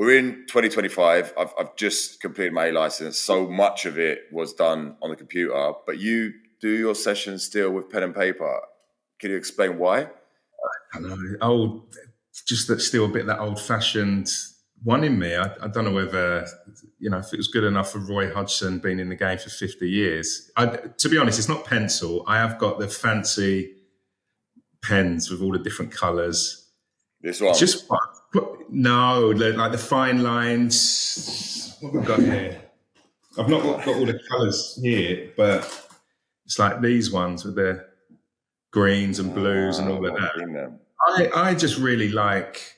we're in 2025. I've just completed my A license. So much of it was done on the computer, but you do your sessions still with pen and paper. Can you explain why? I know, just that still a bit that old-fashioned one in me. I don't know whether, if it was good enough for Roy Hodgson being in the game for 50 years. To be honest, it's not pencil. I have got the fancy pens with all the different colours. This one? It's just fun. No, like the fine lines. What have we got here? I've not got all the colours here, but it's like these ones with the greens and blues and all of that. I just really like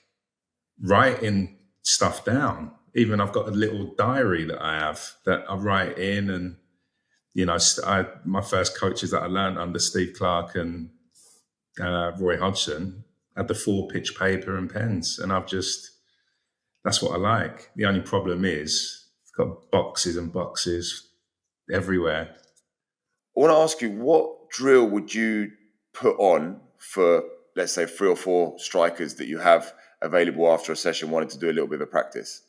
writing stuff down. Even I've got a little diary that I have that I write in, and my first coaches that I learned under Steve Clark and Roy Hodgson had the 4-pitch paper and pens, and that's what I like. The only problem is it's got boxes and boxes everywhere. I want to ask you, what drill would you put on for, let's say, 3 or 4 strikers that you have available after a session wanting to do a little bit of practice?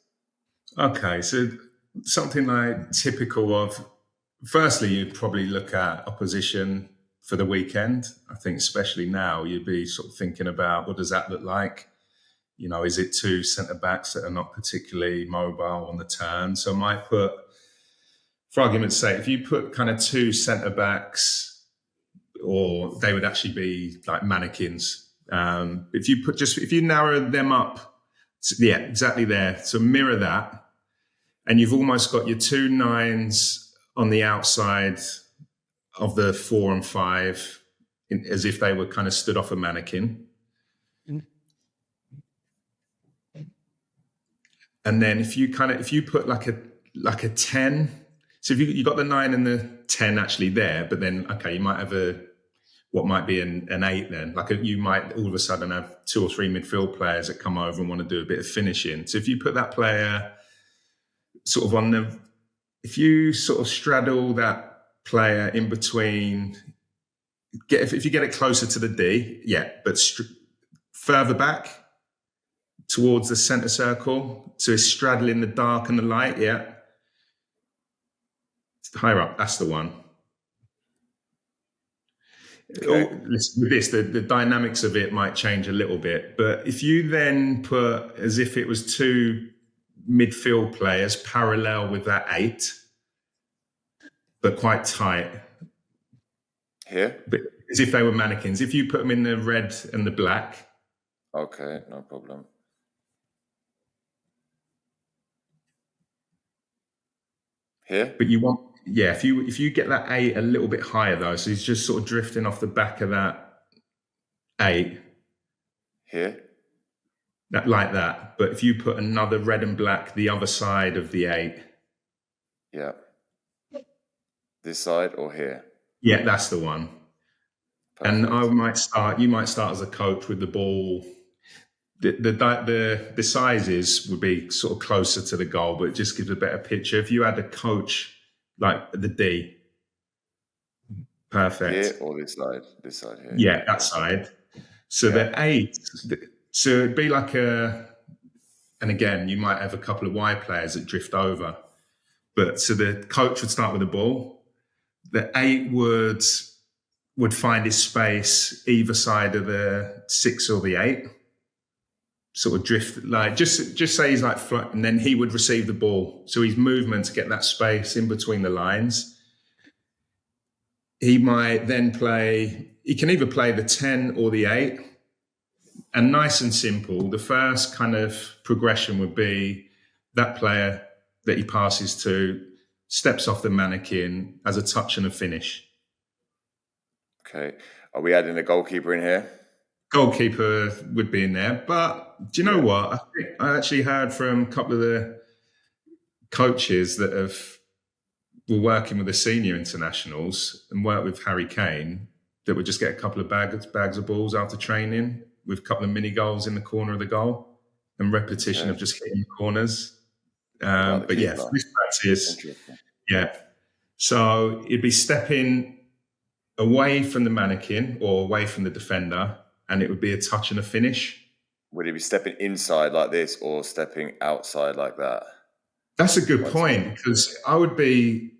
Okay, so something like typical of, firstly, you'd probably look at opposition for the weekend. I think especially now, you'd be sort of thinking about, what does that look like? Is it 2 centre-backs that are not particularly mobile on the turn? So I might put, for argument's sake, if you put kind of 2 centre-backs, or they would actually be like mannequins. If you narrow them up, exactly there. So mirror that, and you've almost got your 2 9s on the outside of the 4 and 5, as if they were kind of stood off a mannequin. And then if you put like a 10, so if you got the 9 and the 10 actually there, but then you might have what might be an 8 then. You might all of a sudden have 2 or 3 midfield players that come over and want to do a bit of finishing. So if you put that player sort of if you sort of straddle that player in between, if you get it closer to the D, but further back towards the centre circle, so it's straddling the dark and the light, higher up, that's the one. Okay. With this, the dynamics of it might change a little bit, but if you then put as if it was 2 midfield players parallel with that 8, but quite tight. Here? But as if they were mannequins. If you put them in the red and the black. Okay, no problem. Here? But you want, if you get that 8 a little bit higher though, so he's just sort of drifting off the back of that 8. Here? Like that. But if you put another red and black the other side of the 8. Yeah. This side or here? Yeah, that's the one. Perfect. And you might start as a coach with the ball. The sizes would be sort of closer to the goal, but it just gives a better picture. If you had a coach like the D, perfect. Here or this side? This side here. Yeah, that side. So the 8, so it'd be like and again, you might have a couple of wide players that drift over. But so the coach would start with the ball. The 8 would find his space either side of the 6 or the 8. Sort of drift, like just say he's like flat, and then he would receive the ball. So his movement to get that space in between the lines. He might then he can either play the 10 or the 8. And nice and simple, the first kind of progression would be that player that he passes to steps off the mannequin, has a touch and a finish. Okay. Are we adding a goalkeeper in here? Goalkeeper would be in there, but do you know what? I actually heard from a couple of the coaches that were working with the senior internationals and worked with Harry Kane that would just get a couple of bags of balls after training with a couple of mini goals in the corner of the goal and repetition of just hitting corners. But for this practice, so it'd be stepping away from the mannequin or away from the defender, and it would be a touch and a finish. Would he be stepping inside like this or stepping outside like that? That's a good point, because I would be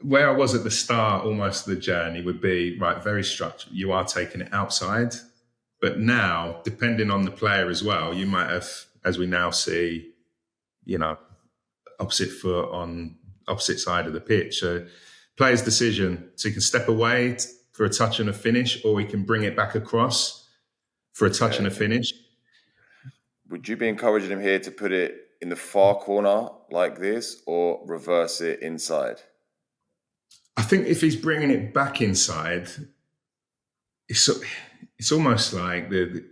where I was at the start, almost of the journey would be, right, very structured. You are taking it outside. But now, depending on the player as well, you might have, as we now see, opposite foot on opposite side of the pitch. So player's decision. So he can step away for a touch and a finish, or he can bring it back across for a touch and a finish. Would you be encouraging him here to put it in the far corner like this or reverse it inside? I think if he's bringing it back inside, it's almost like the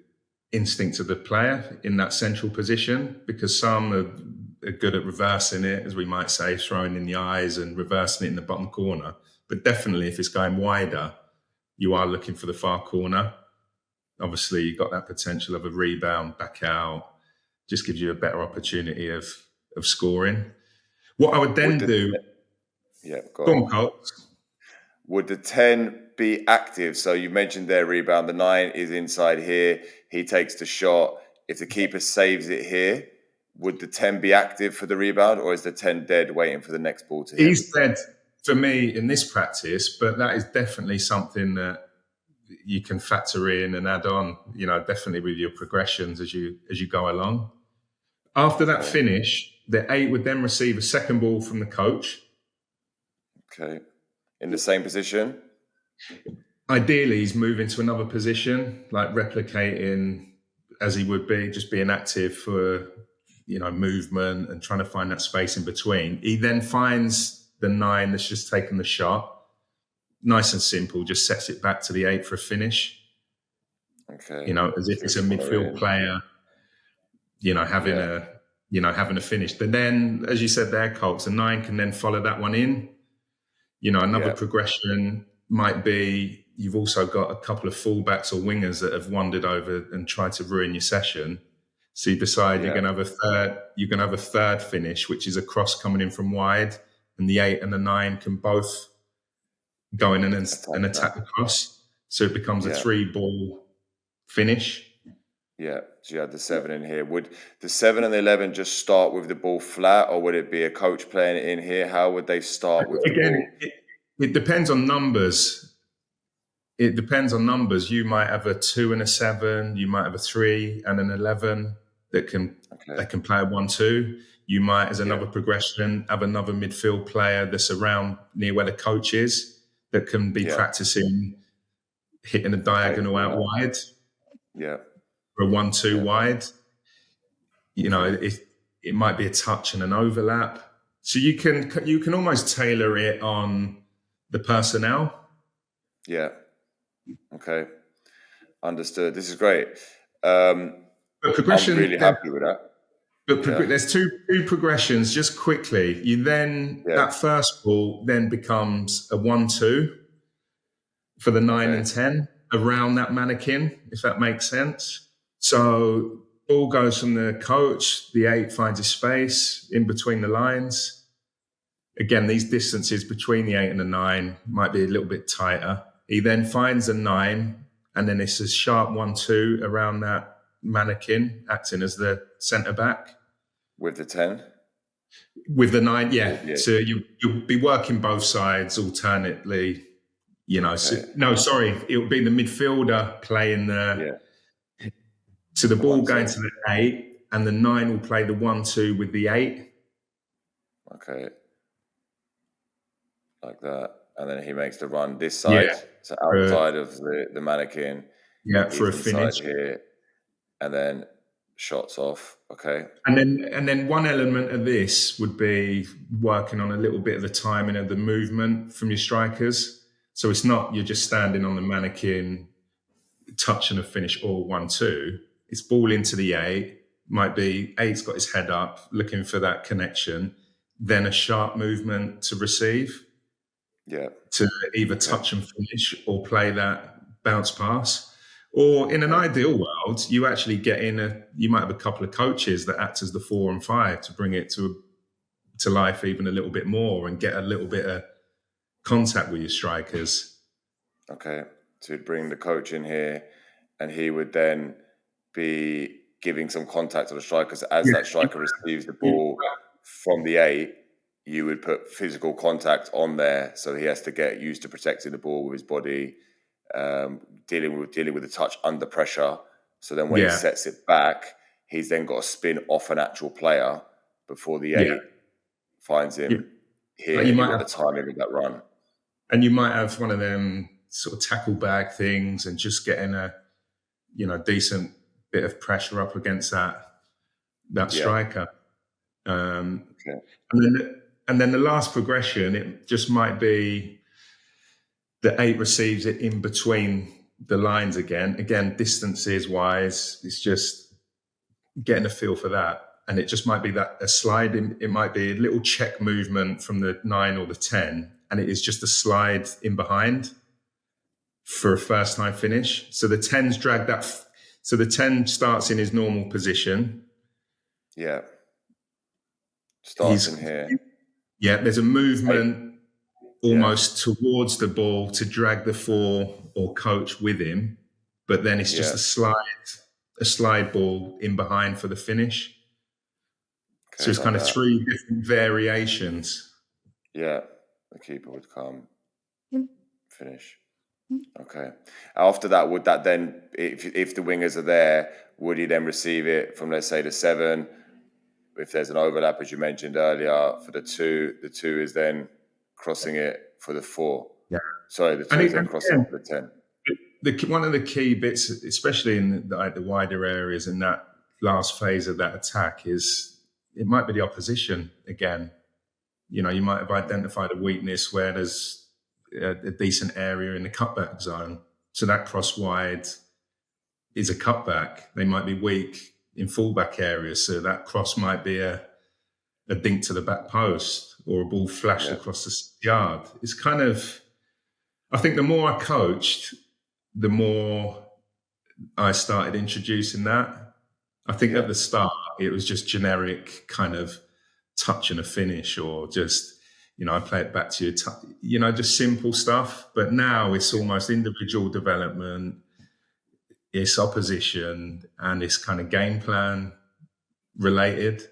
instinct of the player in that central position, because some are good at reversing it, as we might say, throwing in the eyes and reversing it in the bottom corner. But definitely if it's going wider, you are looking for the far corner. Obviously, you've got that potential of a rebound back out, just gives you a better opportunity of scoring. What I would then do... Yeah, go on, Colt. Would the 10 be active? So you mentioned their rebound. The 9 is inside here. He takes the shot. If the keeper saves it here, would the 10 be active for the rebound, or is the 10 dead waiting for the next ball to hit? He's dead for me in this practice, but that is definitely something that you can factor in and add on, definitely with your progressions as you go along. After that finish, the 8 would then receive a second ball from the coach. Okay. In the same position? Ideally, he's moving to another position, like replicating as he would be, just being active for, movement and trying to find that space in between. He then finds the 9 that's just taken the shot. Nice and simple, just sets it back to the 8 for a finish. Okay. As if it's a midfield player, having a finish. But then, as you said there, Colts, the 9 can then follow that one in. Another progression might be you've also got a couple of fullbacks or wingers that have wandered over and tried to ruin your session. So you decide you're going to have a third finish, which is a cross coming in from wide, and the 8 and the 9 can both go in and attack the cross. So it becomes a 3-ball finish. Yeah. So you had the 7 in here. Would the 7 and the 11 just start with the ball flat, or would it be a coach playing it in here? How would they start with the ball? It depends on numbers. You might have a 2 and a 7. You might have a 3 and an 11 that can play a 1-2. You might, as another progression, have another midfield player that's around near where the coach is that can be practicing hitting a diagonal out wide. Yeah. For a 1-2 wide. It might be a touch and an overlap. So you can almost tailor it on the personnel. Yeah. Okay. Understood. This is great. But progression, I'm really happy with that. But there's two progressions, just quickly. You then, that first ball then becomes a 1-2 for the 9 and 10 around that mannequin, if that makes sense. So ball goes from the coach, the 8 finds his space in between the lines. Again, these distances between the 8 and the 9 might be a little bit tighter. He then finds a 9, and then it's a sharp 1-2 around that mannequin, acting as the centre back. With the 10? With the 9, yeah. So you'll be working both sides alternately, it would be the midfielder playing the... So the ball going to the 8, and the 9 will play the 1-2 with the 8. Okay. Like that. And then he makes the run this side, so outside of the mannequin. Yeah, for a finish. Here, and then shots off. Okay. And then one element of this would be working on a little bit of the timing of the movement from your strikers. So it's not you're just standing on the mannequin, touching a finish or 1-2. It's ball into the 8. Might be 8's got his head up, looking for that connection. Then a sharp movement to receive. Yeah. To either touch and finish or play that bounce pass. Or in an ideal world, you actually get you might have a couple of coaches that act as the 4 and 5 to bring it to life even a little bit more and get a little bit of contact with your strikers. Okay. So you'd bring the coach in here, and he would then be giving some contact to the striker. So as that striker receives the ball from the 8, you would put physical contact on there, so he has to get used to protecting the ball with his body, dealing with the touch under pressure. So then when he sets it back, he's then got to spin off an actual player before the 8 finds him here. You might have the timing of that run, and you might have one of them sort of tackle bag things, and just getting a decent bit of pressure up against that striker. And then the last progression, it just might be the 8 receives it in between the lines again. Again, distances wise, it's just getting a feel for that. And it just might be that a slide, it might be a little check movement from the 9 or the 10, and it is just a slide in behind for a first time finish. So the 10's drag that. So the 10 starts in his normal position. Yeah. Starts in here. Yeah, there's a movement almost towards the ball to drag the 4 or coach with him, but then it's just a slide ball in behind for the finish. Okay, so it's kind of 3 different variations. Yeah, the keeper would come, finish. Okay. After that, would that then, if the wingers are there, would he then receive it from, let's say, the 7? If there's an overlap, as you mentioned earlier, for the 2 is then crossing it for the 4. Yeah. Sorry, the 2 is then crossing it for the 10. One of the key bits, especially in the wider areas in that last phase of that attack, is it might be the opposition again. You might have identified a weakness where there's a decent area in the cutback zone. So that cross wide is a cutback. They might be weak in fullback areas, so that cross might be a dink to the back post or a ball flashed across the yard. It's kind of, I think the more I coached, the more I started introducing that. I think at the start it was just generic kind of touch and a finish, or just, I play it back to you, just simple stuff. But now it's almost individual development, it's opposition, and it's kind of game plan related.